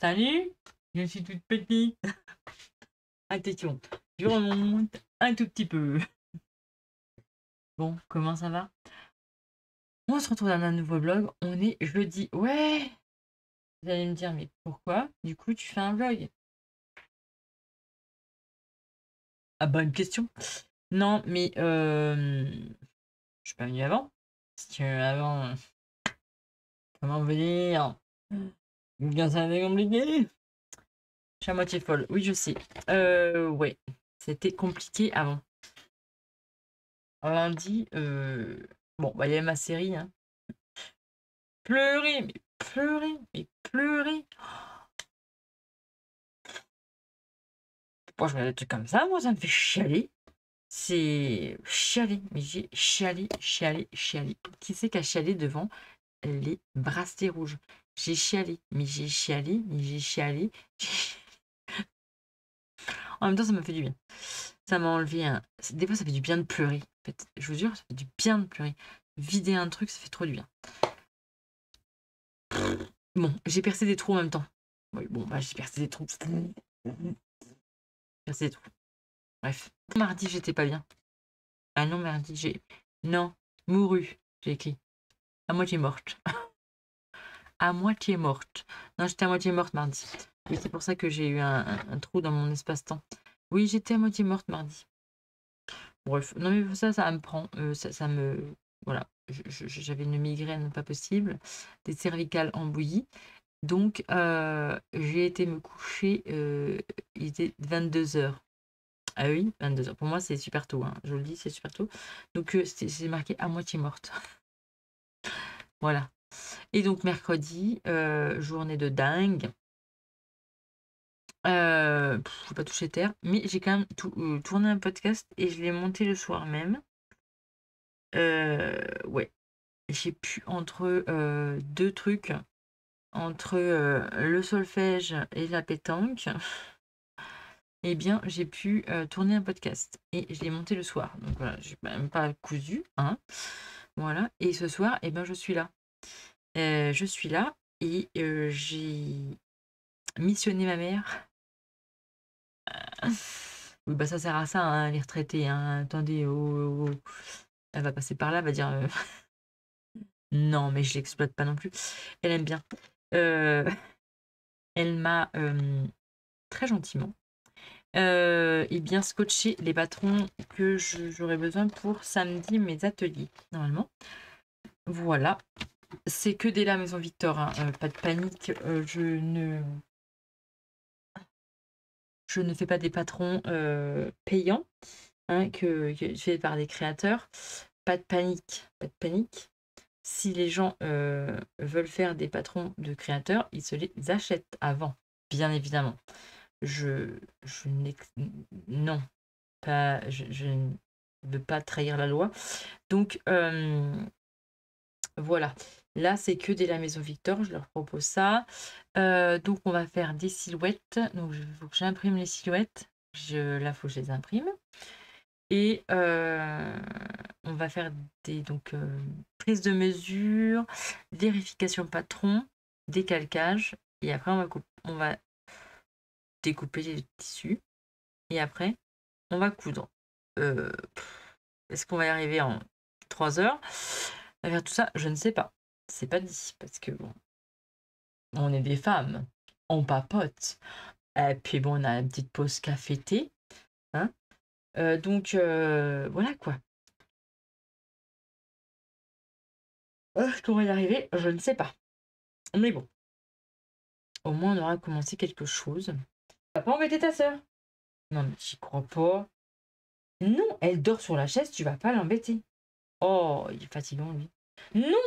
Salut, je suis toute petite. Attention, je remonte un tout petit peu. Bon, comment ça va? On se retrouve dans un nouveau vlog. On est jeudi. Ouais! Vous allez me dire, mais pourquoi? Du coup, tu fais un vlog? Ah, bonne question. Non, mais je suis pas venue avant. Parce que avant, comment vous dire? Bien, ça avait compliqué. Je suis à moitié folle. Oui, je sais. Ouais. C'était compliqué avant. Lundi, bon, bah, il y avait ma série, hein. Pleurer, mais pleurer, mais pleurer. Pourquoi je regarde des trucs comme ça? Moi, ça me fait chialer. C'est chialer, mais j'ai chialé, chialé, chialé. Qui c'est qui a chialé devant les bracelets rouges? J'ai chialé, mais j'ai chialé, mais j'ai chialé. En même temps, ça m'a fait du bien. Ça m'a enlevé un. Des fois, ça fait du bien de pleurer. En fait, je vous jure, ça fait du bien de pleurer. Vider un truc, ça fait trop du bien. Bon, j'ai percé des trous en même temps. Oui, bon, bah, j'ai percé des trous. Percé des trous. Bref. Mardi, j'étais pas bien. Ah non, mardi, j'ai. Non, mouru, j'ai écrit. À moitié morte. À moitié morte. Non, j'étais à moitié morte mardi. Oui, c'est pour ça que j'ai eu un trou dans mon espace-temps. Oui, j'étais à moitié morte mardi. Bref, non mais ça me prend. Ça me. Voilà. J'avais une migraine pas possible. Des cervicales en bouillie. Donc, j'ai été me coucher. Il était 22 h. Ah oui, 22 h. Pour moi, c'est super tôt, hein. Je vous le dis, c'est super tôt. Donc, c'est marqué à moitié morte. Voilà. Et donc, mercredi, journée de dingue. Je n'ai pas touché terre, mais j'ai quand même tourné un podcast et je l'ai monté le soir même. Ouais. J'ai pu, entre deux trucs, entre le solfège et la pétanque, eh bien, j'ai pu tourner un podcast et je l'ai monté le soir. Donc voilà, j'ai même pas cousu, hein. Voilà. Et ce soir, eh ben, je suis là. Je suis là et j'ai missionné ma mère. Oui, bah ça sert à ça, hein, les retraités, hein. Attendez, oh, oh, oh. Elle va passer par là, elle va dire non, mais je l'exploite pas non plus. Elle aime bien. Elle m'a très gentiment et bien scotché les patrons que j'aurais besoin pour samedi mes ateliers, normalement. Voilà. C'est que des lames Maison Victor, hein. Pas de panique. Je ne fais pas des patrons payants, hein, que faits par des créateurs. Pas de panique. Pas de panique. Si les gens veulent faire des patrons de créateurs, ils se les achètent avant, bien évidemment. Non, pas, je ne veux pas trahir la loi. Donc, voilà. Là, c'est que dès la Maison Victor, je leur propose ça. Donc, on va faire des silhouettes. Donc, il faut que j'imprime les silhouettes. Là, il faut que je les imprime. Et on va faire des prises de mesure, vérification patron, décalcage. Et après, on va découper les tissus. Et après, on va coudre. Est-ce qu'on va y arriver en 3 heures à faire tout ça? Je ne sais pas. C'est pas dit. Parce que bon, on est des femmes. On papote. Et puis bon, on a une petite pause café-thé. Hein, donc, voilà quoi. Est-ce qu'on va y arriver? Je ne sais pas. Mais bon, au moins on aura commencé quelque chose. Tu vas pas embêter ta sœur? Non, mais j'y crois pas. Non, elle dort sur la chaise, tu vas pas l'embêter. Oh, il est fatigant, lui. Non,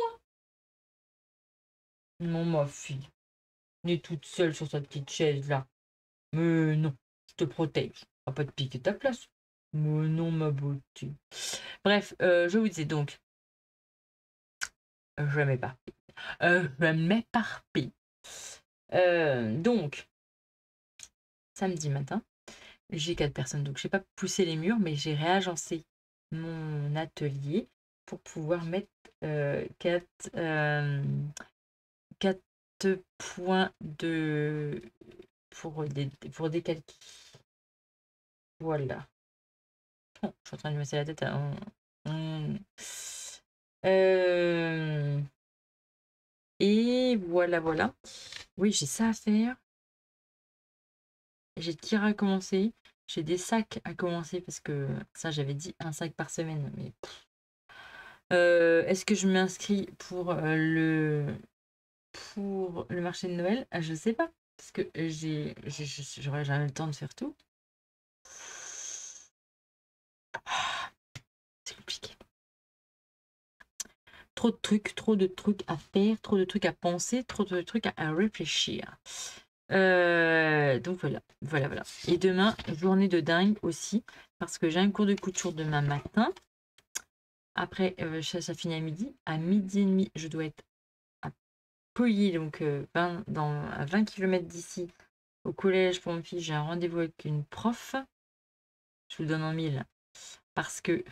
non, ma fille. Elle est toute seule sur sa petite chaise, là. Mais non, je te protège. On va pas te piquer ta place. Mais non, ma beauté. Bref, je vous disais donc, je m'éparpille. Je m'éparpille. Donc, samedi matin, j'ai 4 personnes, donc j'ai pas poussé les murs, mais j'ai réagencé mon atelier pour pouvoir mettre 4 points pour décalquer. Voilà. Oh, je suis en train de me masser la tête. Et voilà, voilà. Oui, j'ai ça à faire. J'ai le tir à commencer. J'ai des sacs à commencer parce que ça, j'avais dit un sac par semaine. Mais est-ce que je m'inscris pour le marché de Noël? Je sais pas. Parce que j'aurais jamais le temps de faire tout. C'est compliqué. Trop de trucs à faire, trop de trucs à penser, trop de trucs à réfléchir. Donc voilà, voilà, voilà. Et demain, journée de dingue aussi, parce que j'ai un cours de couture demain matin. Après, ça finit à midi. À midi et demi, je dois être à Pouilly, donc à 20 km d'ici, au collège pour mon fils. J'ai un rendez-vous avec une prof. Je vous donne en mille, parce que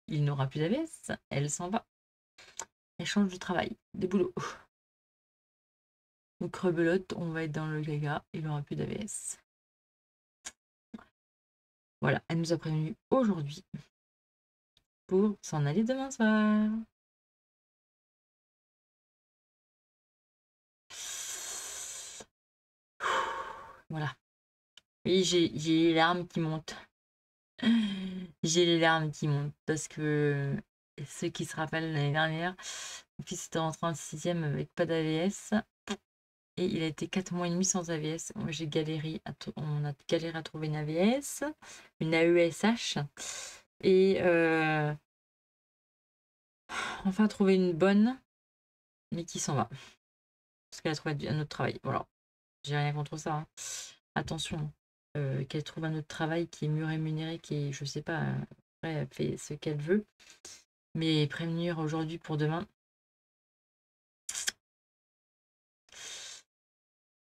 il n'aura plus d'AVS. Elle s'en va. Elle change de travail, de boulot. Donc rebelote, on va être dans le gaga, il n'aura plus d'AVS. Voilà, elle nous a prévenu aujourd'hui pour s'en aller demain soir. Voilà. Et j'ai les larmes qui montent. J'ai les larmes qui montent parce que ceux qui se rappellent l'année dernière, mon fils était rentré en 6e avec pas d'AVS et il a été 4 mois et demi sans AVS. Moi j'ai galéré, on a galéré à trouver une AVS, une AESH et enfin trouver une bonne, mais qui s'en va parce qu'elle a trouvé un autre travail. Voilà, j'ai rien contre ça. Hein. Attention, qu'elle trouve un autre travail qui est mieux rémunéré, qui est, je sais pas, après, elle fait ce qu'elle veut. Mais prévenir aujourd'hui pour demain,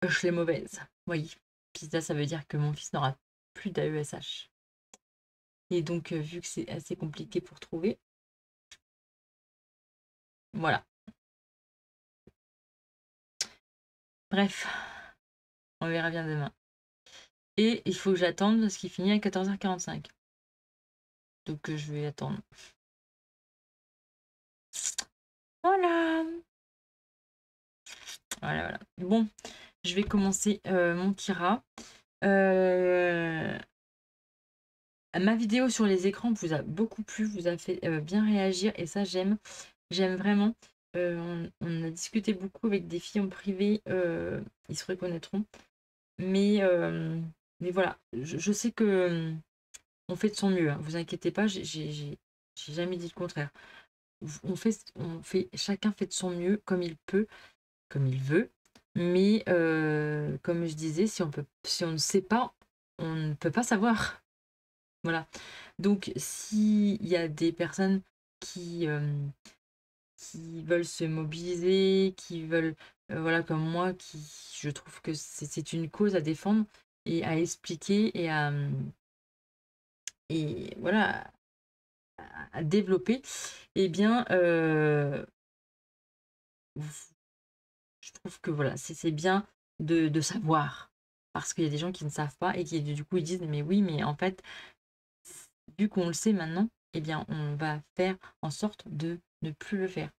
je l'ai mauvaise. Oui. Puis ça veut dire que mon fils n'aura plus d'AESH. Et donc, vu que c'est assez compliqué pour trouver, voilà. Bref, on verra bien demain. Et il faut que j'attende parce qu'il finit à 14h45. Donc, je vais attendre. Voilà. Voilà, voilà. Bon, je vais commencer mon Kira. Ma vidéo sur les écrans vous a beaucoup plu, vous a fait bien réagir et ça j'aime. J'aime vraiment. On a discuté beaucoup avec des filles en privé, ils se reconnaîtront. Mais, voilà, je sais que on fait de son mieux. Hein. Vous inquiétez pas, j'ai jamais dit le contraire. Chacun fait de son mieux comme il peut, comme il veut. Mais comme je disais, si on ne sait pas, on ne peut pas savoir. Voilà. Donc, s'il y a des personnes qui veulent se mobiliser, qui veulent, voilà, comme moi, je trouve que c'est une cause à défendre et à expliquer et voilà, à développer, eh bien, je trouve que voilà, c'est bien de savoir. Parce qu'il y a des gens qui ne savent pas et qui, du coup, ils disent, mais oui, mais en fait, vu qu'on le sait maintenant, eh bien, on va faire en sorte de ne plus le faire.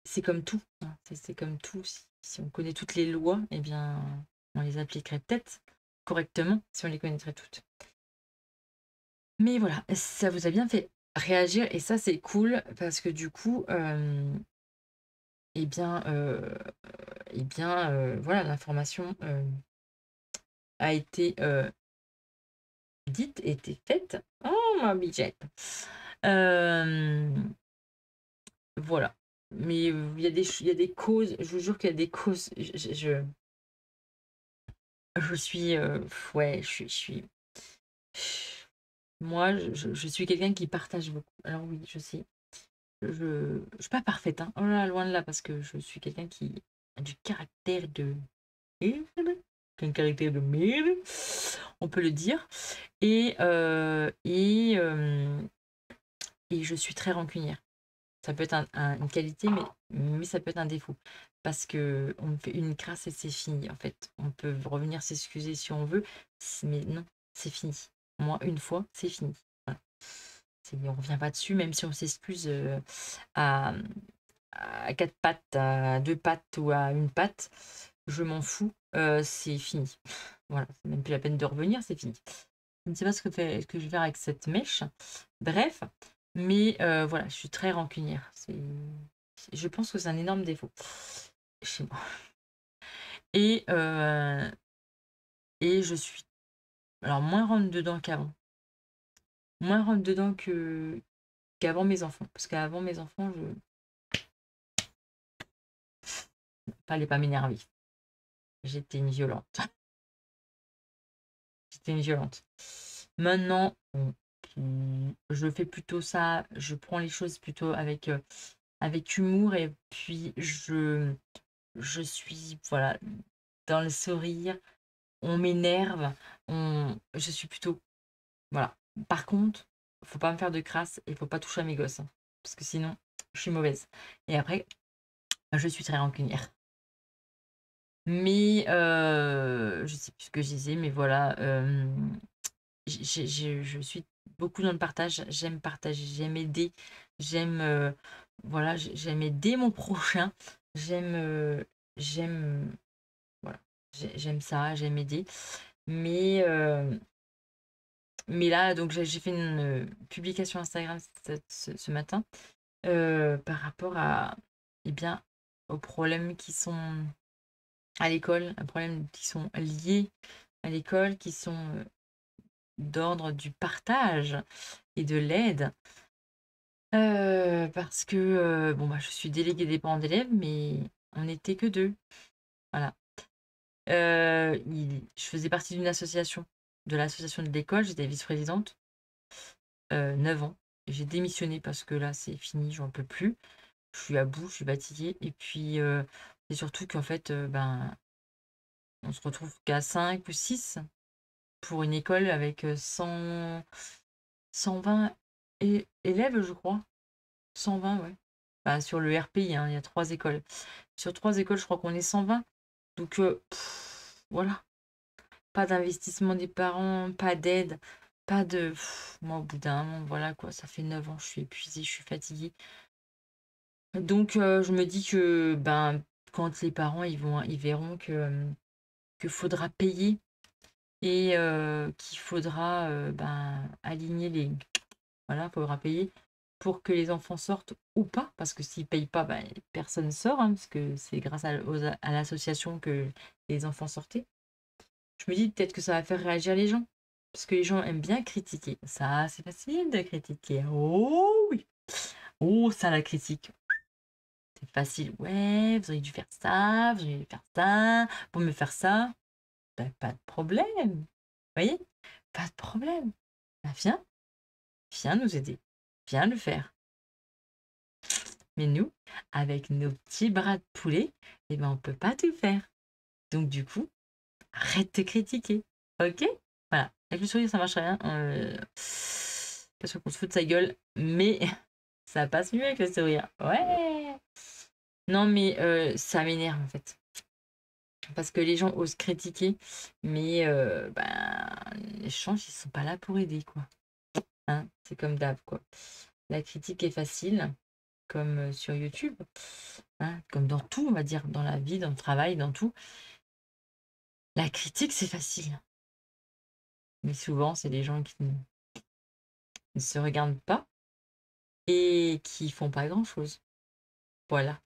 C'est comme tout. Hein. C'est comme tout. Si on connaît toutes les lois, eh bien, on les appliquerait peut-être correctement si on les connaîtrait toutes. Mais voilà, ça vous a bien fait réagir et ça, c'est cool parce que du coup, eh bien, voilà, l'information a été dite, été faite. Oh, ma bichette. Voilà. Mais il y a des causes, je vous jure qu'il y a des causes. Je suis. Ouais, je suis. Moi, je suis quelqu'un qui partage beaucoup. Alors oui, je sais. Je suis pas parfaite, hein. Oh là, loin de là, parce que je suis quelqu'un qui a du caractère de merde. Un caractère de merde, on peut le dire. Et je suis très rancunière. Ça peut être une qualité, mais ça peut être un défaut. Parce que on fait une crasse et c'est fini, en fait. On peut revenir s'excuser si on veut, mais non, c'est fini. Moi, une fois, c'est fini. Voilà. On revient pas dessus, même si on s'excuse à, à quatre pattes, à deux pattes ou à une patte. Je m'en fous, c'est fini. Voilà, c'est même plus la peine de revenir, c'est fini. Je ne sais pas ce que je vais faire avec cette mèche. Bref, mais voilà, je suis très rancunière. Je pense que c'est un énorme défaut chez moi. Et, et je suis alors moins rentre dedans qu'avant. Moins rentre dedans qu'avant mes enfants. Parce qu'avant mes enfants, fallait pas m'énerver. J'étais une violente. J'étais une violente. Maintenant, bon, je fais plutôt ça. Je prends les choses plutôt avec humour et puis je suis voilà dans le sourire. On m'énerve. Je suis plutôt voilà. Par contre, faut pas me faire de crasse et faut pas toucher à mes gosses, hein, parce que sinon, je suis mauvaise. Et après, je suis très rancunière. Mais je sais plus ce que je disais, mais voilà, je suis beaucoup dans le partage. J'aime partager, j'aime aider, j'aime voilà, j'aime aider mon prochain. J'aime j'aime voilà, j'aime ça, j'aime aider. Mais mais là, donc j'ai fait une publication Instagram ce matin par rapport à, eh bien, aux problèmes qui sont à l'école, aux problèmes qui sont liés à l'école, qui sont d'ordre du partage et de l'aide. Parce que bon, bah, je suis déléguée des parents d'élèves, mais on n'était que deux. Voilà. Je faisais partie d'une association, de l'association de l'école, j'étais vice-présidente. 9 ans. J'ai démissionné parce que là, c'est fini, j'en peux plus. Je suis à bout, je suis fatiguée. Et puis, c'est surtout qu'en fait, ben, on se retrouve qu'à 5 ou 6 pour une école avec 120 élèves, je crois. 120, ouais. Bah, sur le RPI, hein, il y a 3 écoles. Sur 3 écoles, je crois qu'on est 120. Donc, voilà. Pas d'investissement des parents, pas d'aide, pas de... moi, au bout d'un moment, voilà quoi, ça fait 9 ans, je suis épuisée, je suis fatiguée. Donc, je me dis que ben, quand les parents ils verront que faudra payer et qu'il faudra ben, aligner les. Voilà, faudra payer pour que les enfants sortent ou pas, parce que s'ils payent pas, ben, personne sort, hein, parce que c'est grâce à l'association que les enfants sortaient. Je me dis peut-être que ça va faire réagir les gens, parce que les gens aiment bien critiquer. Ça, c'est facile de critiquer. Oh oui! Oh, ça, la critique. C'est facile. Ouais, vous auriez dû faire ça, vous auriez dû faire ça, pour me faire ça. Ben, pas de problème. Vous voyez? Pas de problème. Ben, viens nous aider. Viens le faire. Mais nous, avec nos petits bras de poulet, eh ben, on peut pas tout faire. Donc, du coup, arrête de critiquer. Ok? Voilà. Avec le sourire, ça marche rien. Parce qu'on se fout de sa gueule. Mais ça passe mieux avec le sourire. Ouais! Non, mais ça m'énerve en fait. Parce que les gens osent critiquer, mais ben, les gens, ils sont pas là pour aider, quoi. Hein, c'est comme d'hab, quoi. La critique est facile, comme sur YouTube, hein, comme dans tout, on va dire, dans la vie, dans le travail, dans tout. La critique, c'est facile. Mais souvent, c'est des gens qui ne se regardent pas et qui font pas grand-chose. Voilà,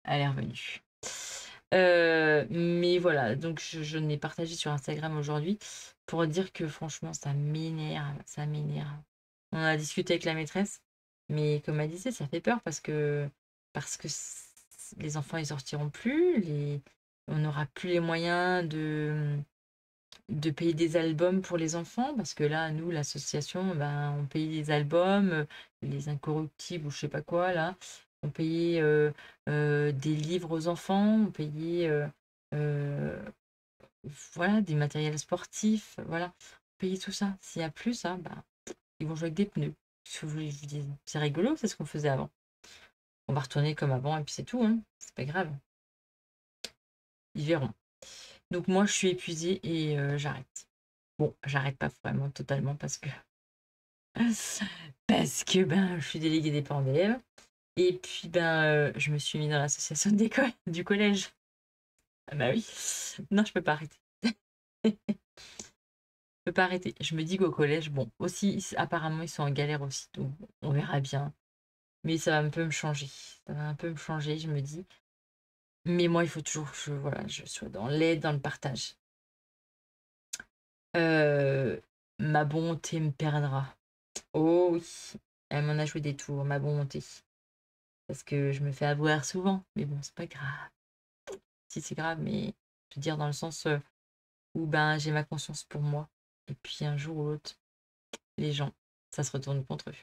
elle est revenue. Mais voilà, donc je n'ai partagé sur Instagram aujourd'hui pour dire que franchement, ça m'énerve, ça m'énerve. On a discuté avec la maîtresse, mais comme elle disait, ça fait peur parce que les enfants ils sortiront plus, on n'aura plus les moyens de payer des albums pour les enfants, parce que là, nous, l'association, ben, on payait des albums, les incorruptibles ou je sais pas quoi, là. On payait des livres aux enfants, on payait voilà, des matériels sportifs, voilà. On payait tout ça. S'il n'y a plus ça, ben, ils vont jouer avec des pneus. C'est rigolo, c'est ce qu'on faisait avant. On va retourner comme avant et puis c'est tout, hein. C'est pas grave. Ils verront. Donc moi, je suis épuisée et j'arrête. Bon, j'arrête pas vraiment totalement parce que ben je suis déléguée des parents d'élèves et puis je me suis mis dans l'association d'école du collège. Ah bah oui. Non, je peux pas arrêter. Je peux pas arrêter. Je me dis qu'au collège, bon, aussi apparemment ils sont en galère aussi, donc on verra bien. Mais ça va un peu me changer. Ça va un peu me changer, je me dis. Mais moi, il faut toujours que je sois dans l'aide, dans le partage. Ma bonté me perdra. Oh oui, elle m'en a joué des tours, ma bonté. Parce que je me fais avoir souvent. Mais bon, c'est pas grave. Si c'est grave, mais je veux dire dans le sens où j'ai ma conscience pour moi. Et puis un jour ou l'autre, les gens, ça se retourne contre eux.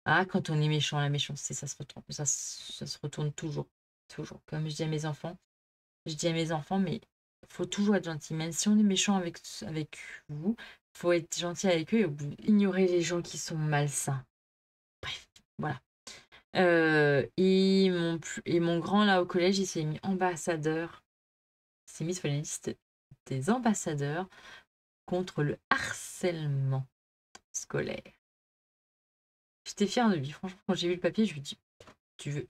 Ah, quand on est méchant, la méchanceté, ça se retourne. Ça se retourne toujours. Toujours. Comme je dis à mes enfants, mais faut toujours être gentil. Même si on est méchant avec vous, faut être gentil avec eux et ignorer les gens qui sont malsains. Bref, voilà. Et mon grand, là, au collège, il s'est mis ambassadeur. Il s'est mis sur la liste des ambassadeurs contre le harcèlement scolaire. J'étais fière de lui. Franchement, quand j'ai vu le papier, je lui dis, tu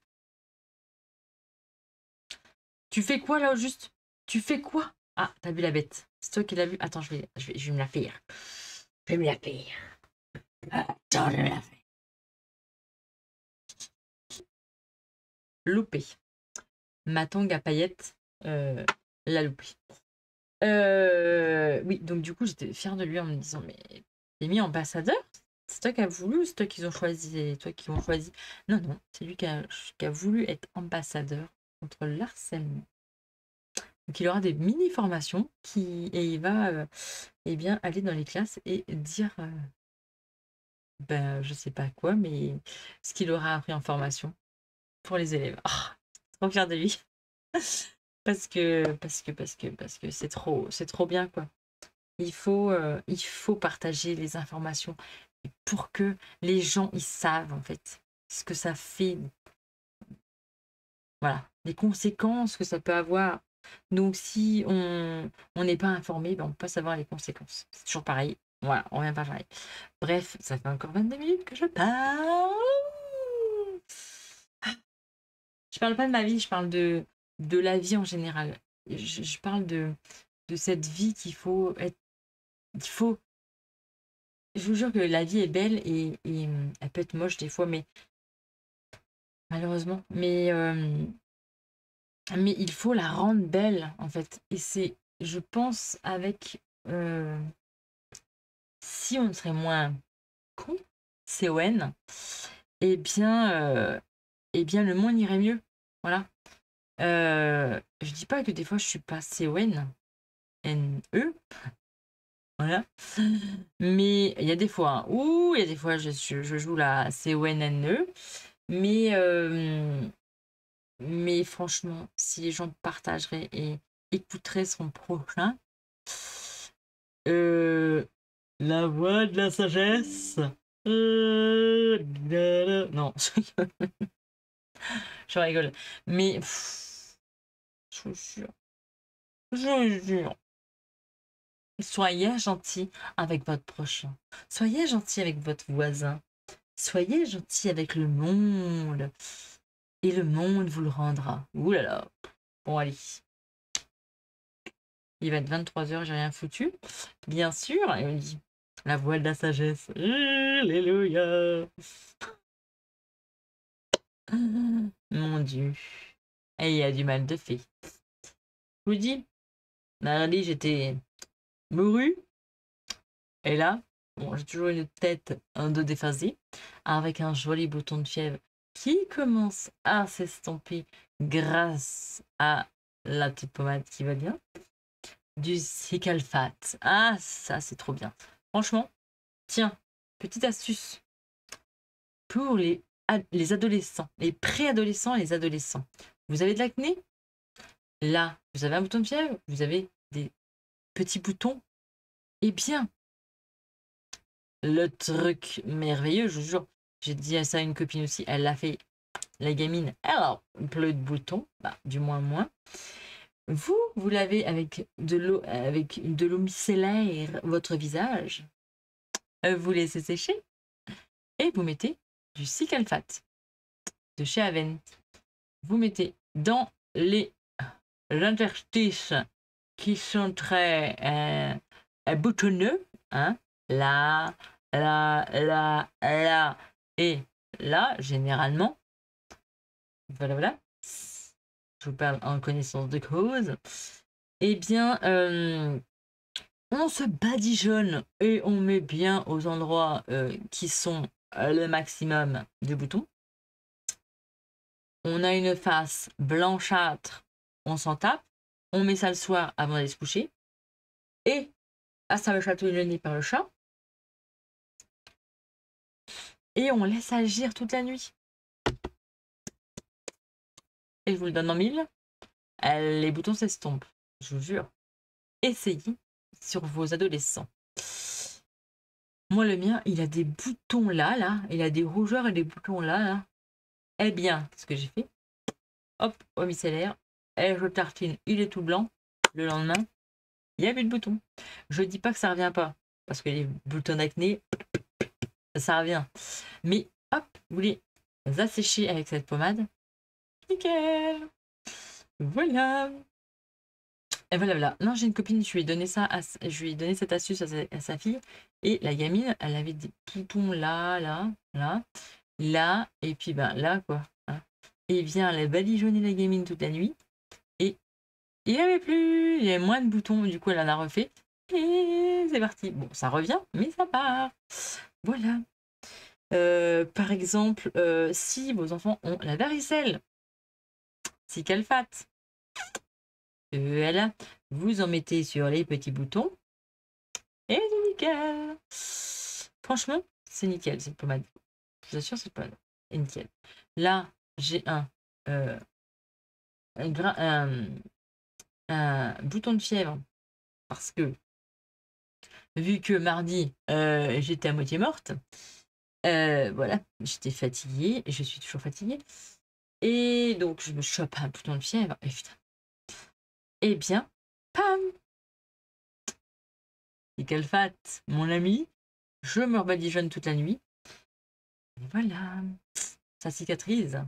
fais quoi, là, au juste? Tu fais quoi? Ah, t'as vu la bête. C'est toi qui l'as vu. Attends, je vais me la faire. Je vais me la faire. Attends, je vais me la faire. Loupé. Ma tongue à paillettes l'a loupé. Oui, donc du coup, j'étais fière de lui en me disant, mais t'es mis ambassadeur? C'est toi qui as voulu ou c'est toi qui ont choisi? C'est toi qui ont choisi? Non, non, c'est lui qui a voulu être ambassadeur contre le harcèlement. Donc il aura des mini-formations et il va aller dans les classes et dire, je sais pas quoi, mais ce qu'il aura appris en formation pour les élèves. Ah, trop fière de lui. Parce que c'est trop bien, quoi. Il faut partager les informations pour que les gens ils savent en fait ce que ça fait, voilà, les conséquences que ça peut avoir. Donc si on n'est pas informé, on peut pas savoir les conséquences. C'est toujours pareil. Voilà, on vient pas pareil. Bref, ça fait encore 22 minutes que je parle. Je parle pas de ma vie, je parle de la vie en général. Je parle de cette vie qu'il faut être. Il faut. Je vous jure que la vie est belle et elle peut être moche des fois, mais malheureusement. Mais il faut la rendre belle, en fait. Et c'est, je pense, avec. Si on serait moins con, CON, eh bien, le monde irait mieux. Voilà. Je dis pas que des fois je suis pas CON, NE, voilà. Mais il y a des fois où il y a des fois je joue la CONNE. Mais franchement, si les gens partageraient et écouteraient son prochain, la voix de la sagesse. Non, je rigole. Mais je vous jure, je vous jure. Soyez gentil avec votre prochain. Soyez gentil avec votre voisin. Soyez gentil avec le monde. Et le monde vous le rendra. Ouh là là. Bon, allez. Il va être 23h, j'ai rien foutu. Bien sûr. Et on dit la voix de la sagesse. Alléluia. Mon Dieu. Et il y a du mal de fait. Je vous dis, lundi, j'étais mourue. Et là, bon, j'ai toujours une tête un peu déphasée, avec un joli bouton de fièvre qui commence à s'estomper grâce à la petite pommade qui va bien. Du Cicalfate. Ah, ça, c'est trop bien. Franchement, tiens, petite astuce pour les adolescents, les préadolescents et les adolescents. Vous avez de l'acné? Là, vous avez un bouton de fièvre? Vous avez des petits boutons? Eh bien, le truc merveilleux, je vous jure. J'ai dit ça à une copine aussi, elle l'a fait, la gamine. Alors, plein de boutons, bah, du moins. Vous lavez avec de l'eau micellaire votre visage. Vous laissez sécher et vous mettez du Cic-Alphate de chez Avent. Vous mettez dans les interstices qui sont très boutonneux, hein, là, et là, généralement, voilà, je vous parle en connaissance de cause, eh bien, on se badigeonne et on met bien aux endroits qui sont le maximum de boutons. On a une face blanchâtre, on s'en tape, on met ça le soir avant d'aller se coucher, et ça va chatouiller le nez par le chat, et on laisse agir toute la nuit. Et je vous le donne en mille, les boutons s'estompent, je vous jure. Essayez sur vos adolescents. Moi, le mien, il a des boutons là, il a des rougeurs et des boutons là. Eh bien, ce que j'ai fait, hop, au micellaire, et je tartine, il est tout blanc. Le lendemain, il n'y a plus de boutons. Je dis pas que ça revient pas, parce que les boutons d'acné, ça revient. Mais hop, vous les asséchez avec cette pommade. Nickel. Voilà. Et voilà. Non, j'ai une copine, je lui ai donné cette astuce à sa fille. Et la gamine, elle avait des boutons là, et puis ben là, quoi. Hein. Et il vient la badigeonner la gamine toute la nuit. Et il n'y avait plus, il y avait moins de boutons, du coup elle en a refait. Et c'est parti. Bon, ça revient, mais ça part. Voilà. Par exemple, si vos enfants ont la varicelle, Cic-Alphate, voilà, vous en mettez sur les petits boutons et c'est nickel. Franchement, c'est nickel cette pommade. Je vous assure, cette pommade est nickel. Là, j'ai un bouton de fièvre parce que vu que mardi, j'étais à moitié morte, voilà, j'étais fatiguée, et je suis toujours fatiguée. Et donc, je me chope un bouton de fièvre, et putain. Eh bien, pam! Cic-Alphate, mon ami, je me rebadigeonne toute la nuit. Et voilà, ça cicatrise,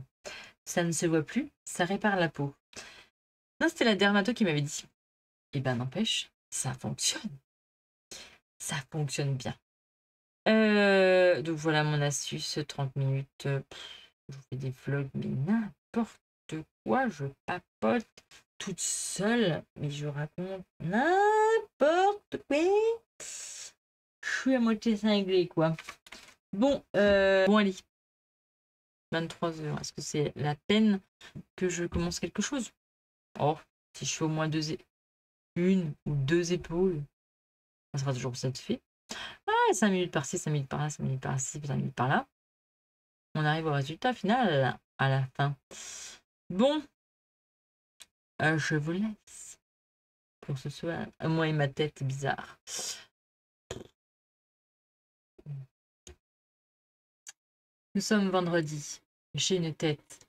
ça ne se voit plus, ça répare la peau. Non, c'était la dermato qui m'avait dit. Eh ben, n'empêche, ça fonctionne. Ça fonctionne bien. Donc voilà mon astuce, 30 minutes. Je vous fais des vlogs, mais n'importe quoi, je papote toute seule, mais je raconte n'importe quoi. Je suis à moitié cinglée, quoi. Bon, allez. 23h, est-ce que c'est la peine que je commence quelque chose? Oh, si je fais au moins une ou deux épaules, ça sera toujours ça de fait. 5 minutes par-ci, 5 minutes par-là, 5 minutes par-ci, 5 minutes par-là. On arrive au résultat final à la fin. Bon, je vous laisse pour ce soir. Moi et ma tête bizarre. Nous sommes vendredi. J'ai une tête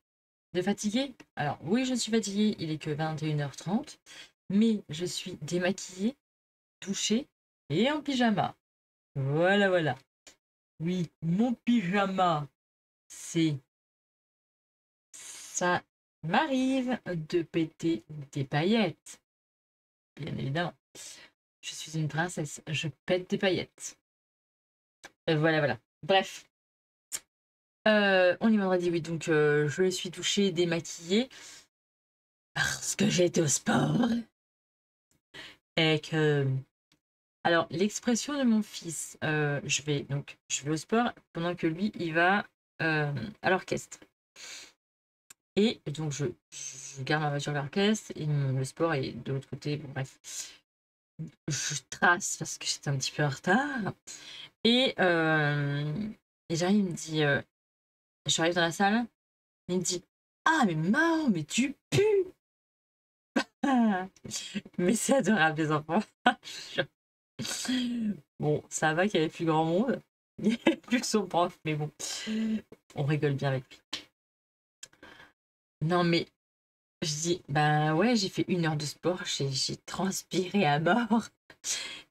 de fatiguée. Alors oui, je suis fatiguée, il est que 21h30, mais je suis démaquillée, douchée et en pyjama. Voilà. Oui, mon pyjama, c'est... Ça m'arrive de péter des paillettes. Bien évidemment. Je suis une princesse, je pète des paillettes. Voilà. Bref. On est vendredi, oui, donc je me suis touchée, démaquillée parce que j'étais au sport. Et que... Alors, l'expression de mon fils, je vais au sport pendant que lui, il va à l'orchestre. Et donc, je garde ma voiture à l'orchestre et le sport est de l'autre côté. Bon, bref. Je trace parce que j'étais un petit peu en retard. Et j'arrive, il me dit... j'arrive dans la salle, il me dit « Ah, mais Mao, mais tu pues !» Mais c'est adorable, les enfants. Bon, ça va qu'il y avait plus grand monde. plus que son prof, mais bon, on rigole bien avec lui. Non, mais je dis, ben ouais, j'ai fait 1 heure de sport, j'ai transpiré à mort.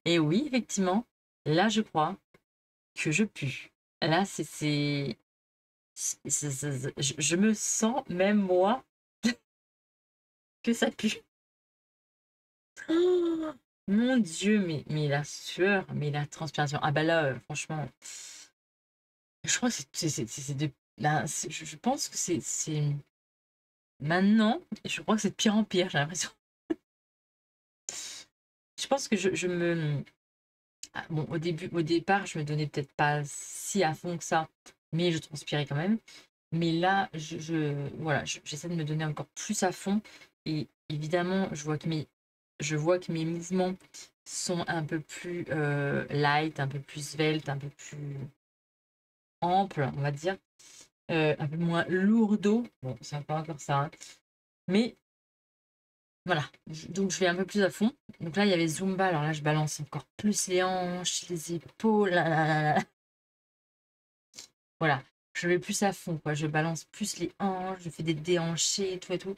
Et oui, effectivement, là, je crois que je pue. Là, je me sens, même moi, que ça pue. Oh, mon Dieu, mais la sueur, mais la transpiration. Ah bah là, franchement, je crois que là, je pense que c'est maintenant, je crois que c'est de pire en pire, j'ai l'impression. Je pense que je me... Ah, bon, au départ, je me donnais peut-être pas si à fond que ça, mais je transpirais quand même. Mais là, voilà, j'essaie de me donner encore plus à fond. Et évidemment, je vois que mes mouvements sont un peu plus light, un peu plus svelte, un peu plus ample, on va dire. Un peu moins lourdeau. Bon, c'est pas encore ça, hein. Mais voilà. Donc, je vais un peu plus à fond. Donc là, il y avait Zumba. Alors là, je balance encore plus les hanches, les épaules. Là, là, là, là. Voilà. Je vais plus à fond, quoi. Je balance plus les hanches, je fais des déhanchés, tout et tout.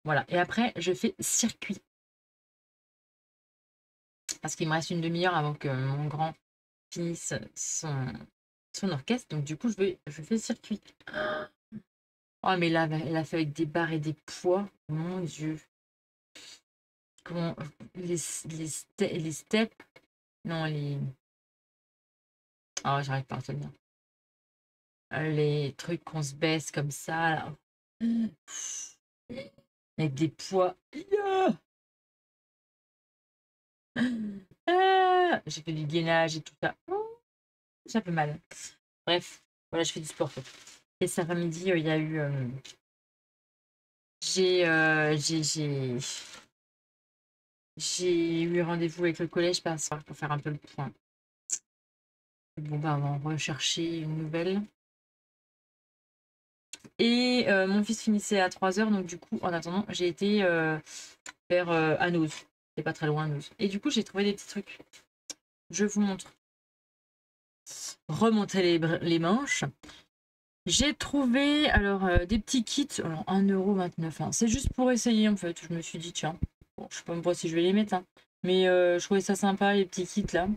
Voilà. Et après, je fais circuit. Parce qu'il me reste une demi-heure avant que mon grand finisse son orchestre. Donc, du coup, je fais circuit. Oh, mais là, elle a fait avec des barres et des poids. Mon Dieu. Comment. Les steps. Non, les. Oh, j'arrive pas à retenir. Les trucs qu'on se baisse comme ça, là. Avec des poids. Ah, j'ai fait du gainage et tout ça. Oh, ça fait mal. Bref, voilà, je fais du sport. Et cet après-midi, il y a eu. J'ai eu rendez-vous avec le collège pour faire un peu le point. Bon, bah, on va rechercher une nouvelle. Et mon fils finissait à 3 heures, donc du coup, en attendant, j'ai été vers Anoz. C'est pas très loin, Anoz. Et du coup, j'ai trouvé des petits trucs. Je vous montre. Remonter les manches. J'ai trouvé alors des petits kits, alors 1,29 €, hein. C'est juste pour essayer en fait. Je me suis dit, tiens, bon, je sais pas moi si je vais les mettre, hein. Mais je trouvais ça sympa, les petits kits là.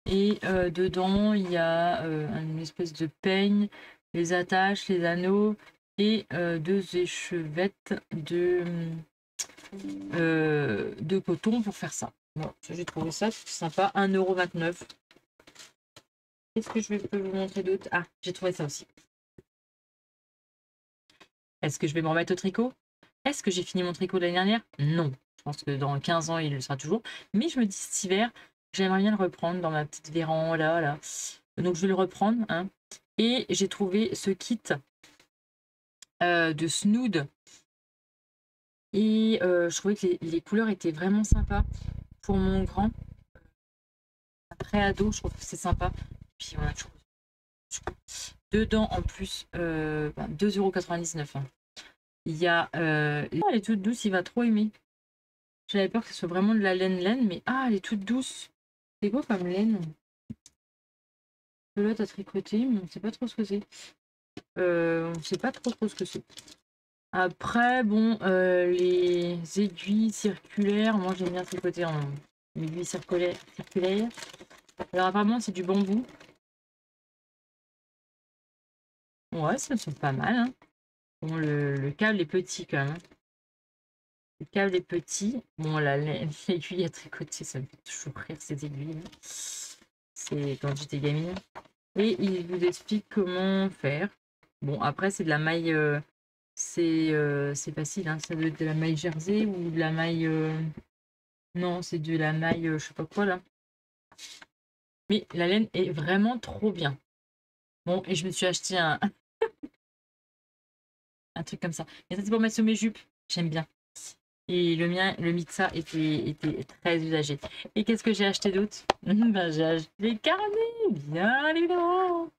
Et dedans, il y a une espèce de peigne, les attaches, les anneaux et 2 échevettes de coton pour faire ça. Bon, j'ai trouvé ça sympa, 1,29 €. Qu'est-ce que je peux vous montrer d'autre? Ah, j'ai trouvé ça aussi. Est-ce que je vais me remettre au tricot? Est-ce que j'ai fini mon tricot de l'année dernière? Non. Je pense que dans 15 ans, il le sera toujours. Mais je me dis cet hiver, j'aimerais bien le reprendre dans ma petite véranda, là. Donc je vais le reprendre, hein. Et j'ai trouvé ce kit de Snood. Et je trouvais que les couleurs étaient vraiment sympas pour mon grand. Après ado, je trouve que c'est sympa. Puis on a toujours dedans en plus 2,99 €, hein. Il y a. Elle est toute douce, il va trop aimer. J'avais peur que ce soit vraiment de la laine, mais ah, elle est toute douce. C'est quoi comme laine? Pelote à tricoter, mais on ne sait pas trop ce que c'est. On ne sait pas trop ce que c'est. Après, bon, les aiguilles circulaires, moi j'aime bien tricoter en aiguilles circulaires. Alors apparemment c'est du bambou. Ouais, ça me semble pas mal, hein. Bon, le câble est petit quand même, hein. Le câble est petit. Bon, l'aiguille à tricoter, ça me fait toujours rire ces aiguilles, hein. C'est quand j'étais gamine. Et il vous explique comment faire. Bon, après, c'est de la maille. C'est facile, hein. Ça doit être de la maille jersey ou de la maille. Non, c'est de la maille, je sais pas quoi là. Mais la laine est vraiment trop bien. Bon, et je me suis acheté un truc comme ça. Et ça, c'est pour mettre sur mes jupes. J'aime bien. Et le mien, le Mitsa, était très usagé. Et qu'est-ce que j'ai acheté d'autre? Ben, j'ai acheté des carnets, bien évidemment.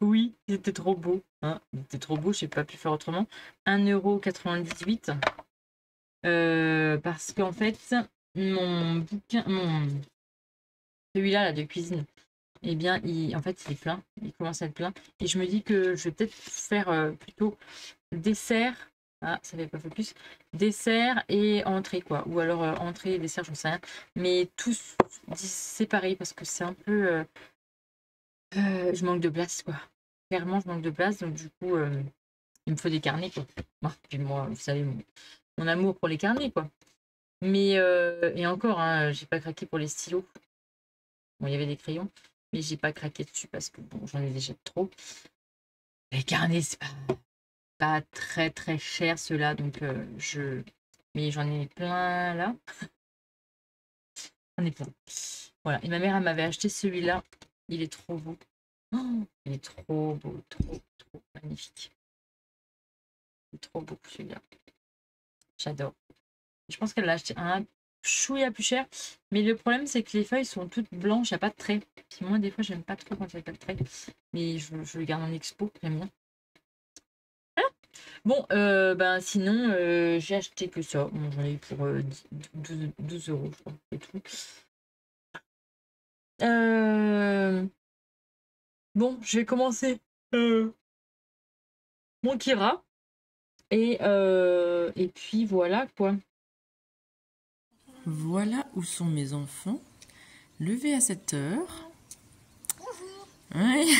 Oui, c'était trop beau, hein. C'était trop beau, je n'ai pas pu faire autrement. 1,98 €. Parce qu'en fait, mon bouquin, celui-là là, de cuisine, eh bien, en fait, il est plein. Il commence à être plein. Et je me dis que je vais peut-être faire plutôt dessert. Ah, ça fait pas focus. Dessert et entrée, quoi. Ou alors entrée et dessert, j'en sais rien. Mais tous séparés parce que c'est un peu... je manque de place, quoi. Clairement, je manque de place. Donc, du coup, il me faut des carnets, quoi. Bon, puis moi, vous savez, mon amour pour les carnets, quoi. Mais, et encore, hein, j'ai pas craqué pour les stylos. Bon, il y avait des crayons, mais j'ai pas craqué dessus parce que bon, j'en ai déjà trop. Les carnets, c'est pas très très cher ceux-là, donc mais j'en ai plein là. J'en ai plein. Voilà. Et ma mère, elle m'avait acheté celui-là. Il est trop beau. Oh, il est trop beau, trop magnifique. Il est trop beau celui-là. J'adore. Je pense qu'elle l'a acheté un chouïa plus cher. Mais le problème, c'est que les feuilles sont toutes blanches, il n'y a pas de trait. Puis moi, des fois, j'aime pas trop quand il n'y a pas de trait. Mais je le garde en expo, j'aime bien. Bon, ben sinon, j'ai acheté que ça. Bon, j'en ai eu pour 12 euros, je crois, c'est tout. Bon, je vais commencer mon Kira. Et puis voilà, quoi. Voilà où sont mes enfants. Levés à 7 heures. Oui.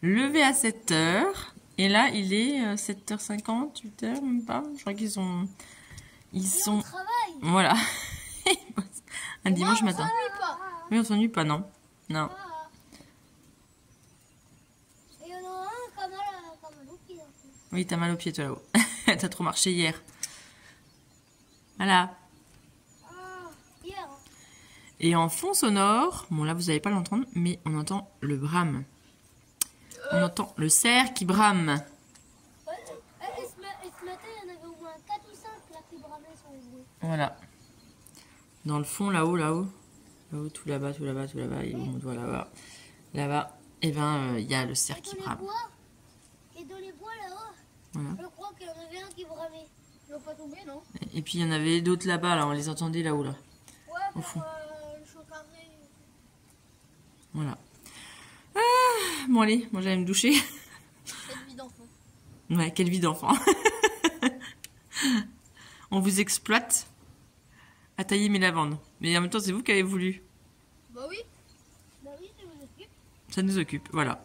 Levés à 7 heures. Et là, il est 7h50, 8h, même pas. Je crois qu'ils sont... Ils sont... Voilà. Un dimanche matin. Oui, on s'ennuie pas, non. Non. Oui, t'as mal au pied, toi, là-haut. T'as trop marché hier. Voilà. Et en fond sonore, bon là, vous n'allez pas l'entendre, mais on entend le brame. On entend le cerf qui brame. Voilà. Dans le fond, là-haut, là-haut. Là-haut, tout là-bas, tout là-bas, tout là-bas. Et on voit là-bas. Là-bas, et ben, il y a le cerf qui brame. Et dans les bois là-haut, voilà. Je crois qu'il y en avait un qui bramait. Ils n'ont pas tombé, non? Et puis il y en avait d'autres là-bas, là, on les entendait là-haut, là. Ouais, au fond. Le chocarré. Voilà. Ah, bon allez, moi j'allais me doucher. Quelle vie d'enfant. Ouais, quelle vie d'enfant. On vous exploite à tailler mes lavandes. Mais en même temps, c'est vous qui avez voulu. Bah oui. Bah oui, ça nous occupe. Ça nous occupe, voilà.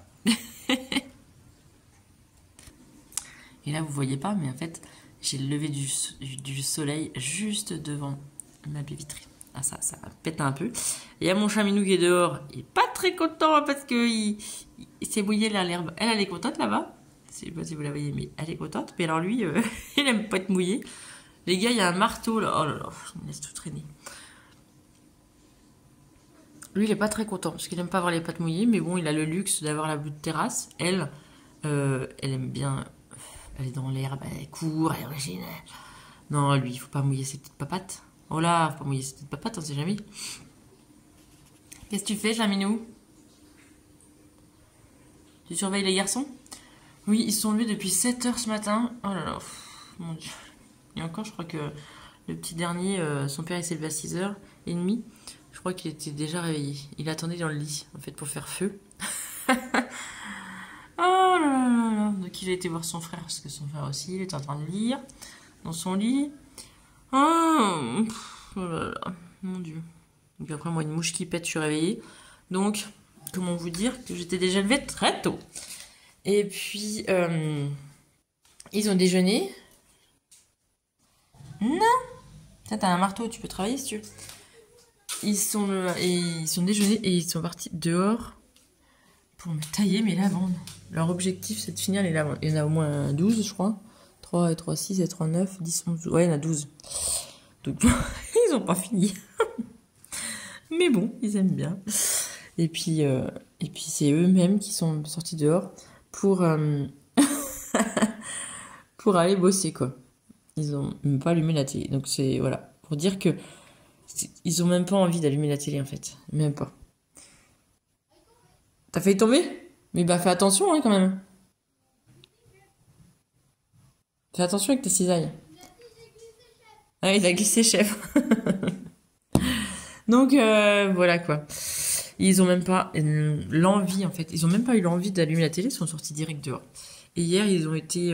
Et là, vous voyez pas, mais en fait, j'ai le lever du soleil juste devant ma baie vitrine. Ah, ça pète un peu. Et il y a mon chat Minou qui est dehors. Il est pas très content parce que il s'est mouillé là, l'herbe. Elle est contente là-bas. Je sais pas si vous la voyez, mais elle est contente. Mais alors lui, il aime pas être mouillé. Les gars, il y a un marteau là. Oh là là, je me laisse tout traîner. Lui, il est pas très content parce qu'il aime pas avoir les pattes mouillées. Mais bon, il a le luxe d'avoir la bout de terrasse. Elle aime bien... Elle est dans l'herbe, elle court, elle est originale. Non, lui, il faut pas mouiller ses petites papates. Oh là, faut pas mouiller ses petites papates, on sait jamais. Qu'est-ce que tu fais, Chaminou? Tu surveilles les garçons? Oui, ils sont levés depuis 7 heures ce matin. Oh là là, mon Dieu. Et encore, je crois que le petit dernier, son père, il s'est levé à 6h30. Je crois qu'il était déjà réveillé. Il attendait dans le lit, en fait, pour faire feu. Oh là là là. Donc il a été voir son frère, parce que son frère aussi, il était en train de lire dans son lit. Oh là là, mon Dieu. Donc après, moi, une mouche qui pète, je suis réveillée. Donc, comment vous dire que j'étais déjà levée très tôt. Et puis, ils ont déjeuné. Non. Ça, t'as un marteau, tu peux travailler si tu veux. Ils sont déjeunés et ils sont partis dehors pour me tailler mes lavandes. Leur objectif, c'est de finir les lavandes. Il y en a au moins 12, je crois. 3 et 3, 6 et 3, 9, 10, 11. Ouais, il y en a 12. Donc, ils n'ont pas fini. Mais bon, ils aiment bien. Et puis c'est eux-mêmes qui sont sortis dehors pour, pour aller bosser, quoi. Ils ont même pas allumé la télé. Donc, c'est, voilà. Pour dire que ils ont même pas envie d'allumer la télé, en fait. Même pas. T'as failli tomber? Mais bah, fais attention, hein, quand même. Fais attention avec tes cisailles. Ah, il a glissé, chef. Donc, voilà, quoi. Ils ont même pas l'envie, en fait. Ils ont même pas eu l'envie d'allumer la télé, ils sont sortis direct dehors. Et hier, ils ont été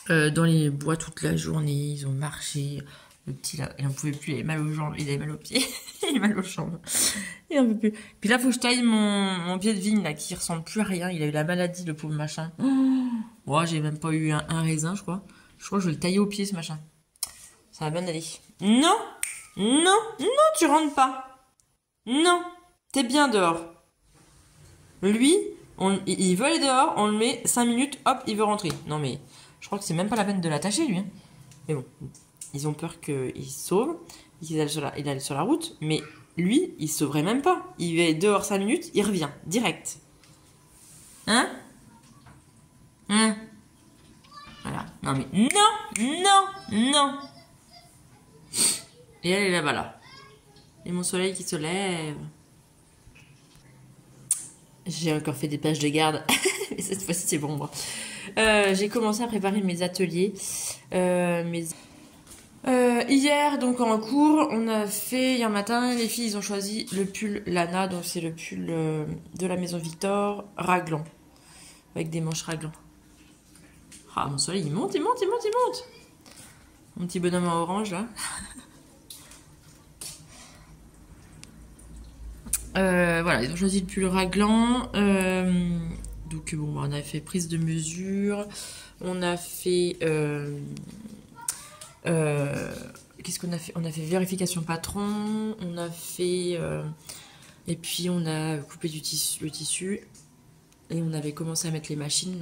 dans les bois toute la journée, ils ont marché. Le petit là, il n'en pouvait plus, il avait mal aux jambes, il avait mal aux pieds, il avait mal aux jambes. Il n'en peut plus. Puis là, faut que je taille mon pied de vigne là, qui ressemble plus à rien. Il a eu la maladie, le pauvre machin. Oh, j'ai même pas eu un raisin, je crois. Je crois que je vais le tailler au pied, ce machin. Ça va bien aller. Non, non, non, tu rentres pas. Non, t'es bien dehors. Lui, il veut aller dehors, on le met 5 minutes, hop, il veut rentrer. Non mais, je crois que c'est même pas la peine de l'attacher, lui. Hein. Mais bon, ils ont peur qu'il se sauve, il aille sur la route, mais lui, il se sauverait même pas. Il va dehors 5 minutes, il revient, direct. Hein? Hein? Voilà. Non mais, non, non, non. Et elle est là-bas, là. Et mon soleil qui se lève. J'ai encore fait des pages de garde. Mais cette fois-ci, c'est bon, moi. J'ai commencé à préparer mes ateliers. Hier, donc en cours, on a fait, hier matin, les filles, ils ont choisi le pull Lana. Donc c'est le pull de la maison Victor, raglan. Avec des manches raglan. Ah, mon soleil, il monte, il monte, il monte, il monte. Mon petit bonhomme en orange, là. Voilà, ils ont choisi le pull raglan. Donc bon, on a fait prise de mesure. On a fait... qu'est-ce qu'on a fait? On a fait vérification patron. On a fait... et puis on a coupé le tissu. Et on avait commencé à mettre les machines.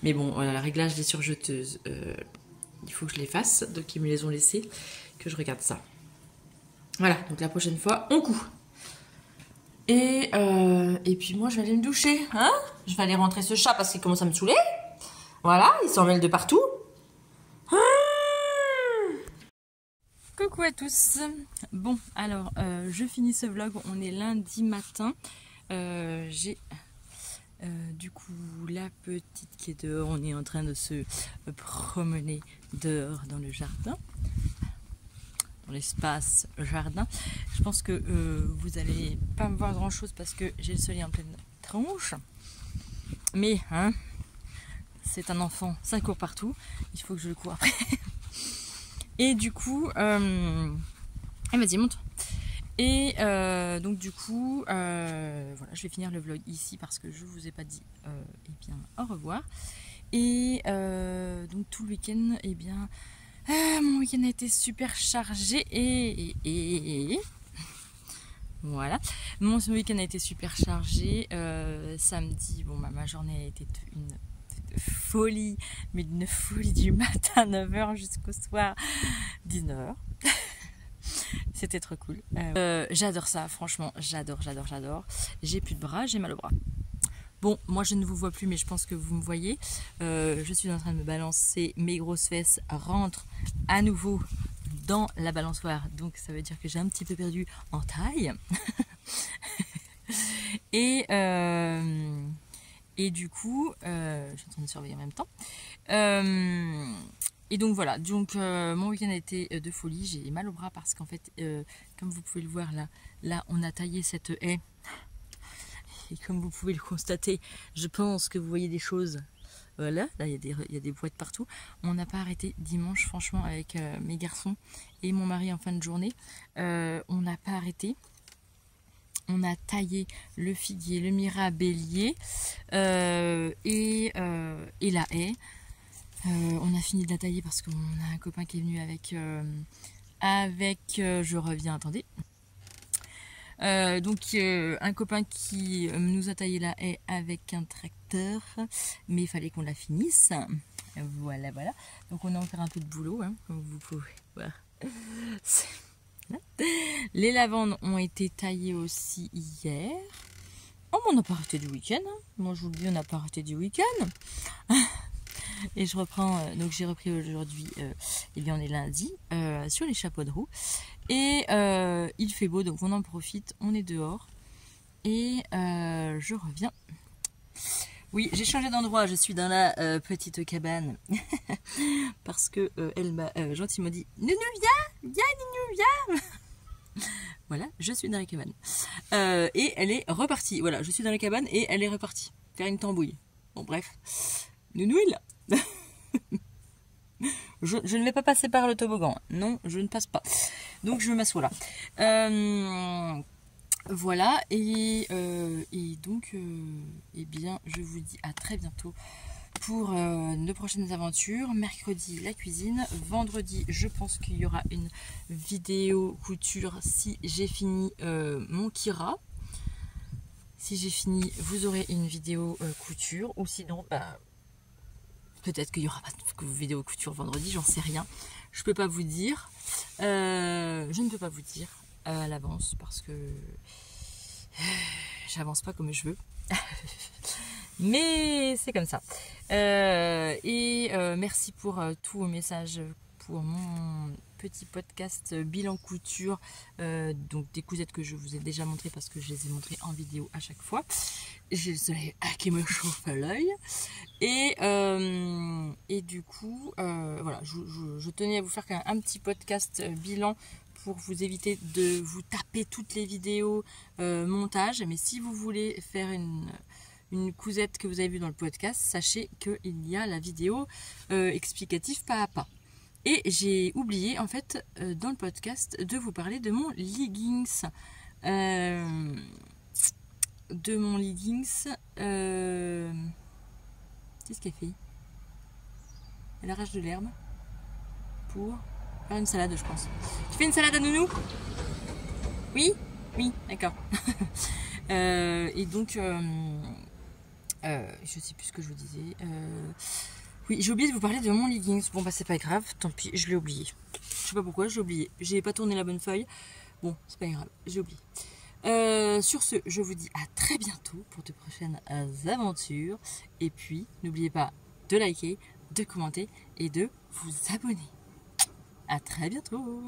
Mais bon, voilà, le réglage des surjeteuses. Il faut que je les fasse. Donc ils me les ont laissées. Que je regarde ça. Voilà, donc la prochaine fois, on coud. Et puis moi je vais aller me doucher, hein. Je vais aller rentrer ce chat parce qu'il commence à me saouler. Voilà, il s'en mêle de partout. Coucou à tous. Bon, alors je finis ce vlog, on est lundi matin. J'ai du coup la petite qui est dehors, on est en train de se promener dehors dans le jardin. Dans l'espace jardin. Je pense que vous allez pas me voir grand chose parce que j'ai le soleil en pleine tronche. Mais hein, c'est un enfant, ça court partout. Il faut que je le cours après. Et du coup, vas-y monte. Et donc du coup, voilà, je vais finir le vlog ici parce que je vous ai pas dit, eh bien, au revoir. Et donc tout le week-end, eh bien. Mon week-end a été super chargé et voilà. Mon week-end a été super chargé. Samedi, bon, ma journée a été une folie, mais une folie du matin à 9h jusqu'au soir 19h. C'était trop cool. J'adore ça, franchement, j'adore. J'ai plus de bras, j'ai mal au bras. Bon, moi je ne vous vois plus, mais je pense que vous me voyez. Je suis en train de me balancer. Mes grosses fesses rentrent à nouveau dans la balançoire. Donc ça veut dire que j'ai un petit peu perdu en taille. Et du coup, je suis en train de surveiller en même temps. Et donc voilà, donc mon week-end a été de folie. J'ai mal au bras parce qu'en fait, comme vous pouvez le voir là on a taillé cette haie. Et comme vous pouvez le constater, je pense que vous voyez des choses. Voilà, là il y a des boîtes partout. On n'a pas arrêté dimanche, franchement, avec mes garçons et mon mari en fin de journée. On n'a pas arrêté. On a taillé le figuier, le mirabellier et la haie. On a fini de la tailler parce qu'on a un copain qui est venu avec je reviens, attendez. Donc un copain qui nous a taillé la haie avec un tracteur, mais il fallait qu'on la finisse. Voilà. Donc on a encore un peu de boulot, hein, comme vous pouvez voir. Les lavandes ont été taillées aussi hier. Oh, mais on n'a pas arrêté du week-end. Hein. Moi je vous le dis, on n'a pas arrêté du week-end. Et je reprends, donc j'ai repris aujourd'hui, eh bien on est lundi, sur les chapeaux de roue. Et il fait beau, donc on en profite, on est dehors. Et je reviens. Oui, j'ai changé d'endroit, je suis dans la petite cabane. Parce que elle m'a gentiment dit « Nounou, viens, Nounou, viens !» voilà, je suis dans la cabane. Et elle est repartie. Voilà, je suis dans la cabane et elle est repartie. Faire une tambouille. Bon, bref. Nounou est là. Je ne vais pas passer par le toboggan. Non, je ne passe pas. Donc, je m'assois là. Voilà. Et donc, eh bien, je vous dis à très bientôt pour de prochaines aventures. Mercredi, la cuisine. Vendredi, je pense qu'il y aura une vidéo couture si j'ai fini mon Kira. Si j'ai fini, vous aurez une vidéo couture. Ou sinon, bah, peut-être qu'il n'y aura pas de vidéo couture vendredi, j'en sais rien. Je peux pas vous dire. Je ne peux pas vous dire à l'avance parce que j'avance pas comme je veux. Mais c'est comme ça. Merci pour tous vos messages pour mon petit podcast bilan couture. Donc des cousettes que je vous ai déjà montrées parce que je les ai montrées en vidéo à chaque fois. J'ai le soleil qui me chauffe à l'œil. Et du coup, voilà, je tenais à vous faire un petit podcast bilan pour vous éviter de vous taper toutes les vidéos montage. Mais si vous voulez faire une cousette que vous avez vue dans le podcast, sachez qu'il y a la vidéo explicative pas à pas. Et j'ai oublié en fait dans le podcast de vous parler de mon leggings. Qu'est-ce qu'elle fait? Elle arrache de l'herbe pour faire une salade, je pense. Tu fais une salade à nounou? Oui? Oui, d'accord. Et donc, je sais plus ce que je vous disais. Oui, j'ai oublié de vous parler de mon leggings. Bon, bah, c'est pas grave, tant pis, je l'ai oublié. Je sais pas pourquoi, j'ai oublié. J'ai pas tourné la bonne feuille. Bon, c'est pas grave, j'ai oublié. Sur ce, je vous dis à très bientôt pour de prochaines aventures. Et puis, n'oubliez pas de liker, de commenter et de vous abonner. À très bientôt!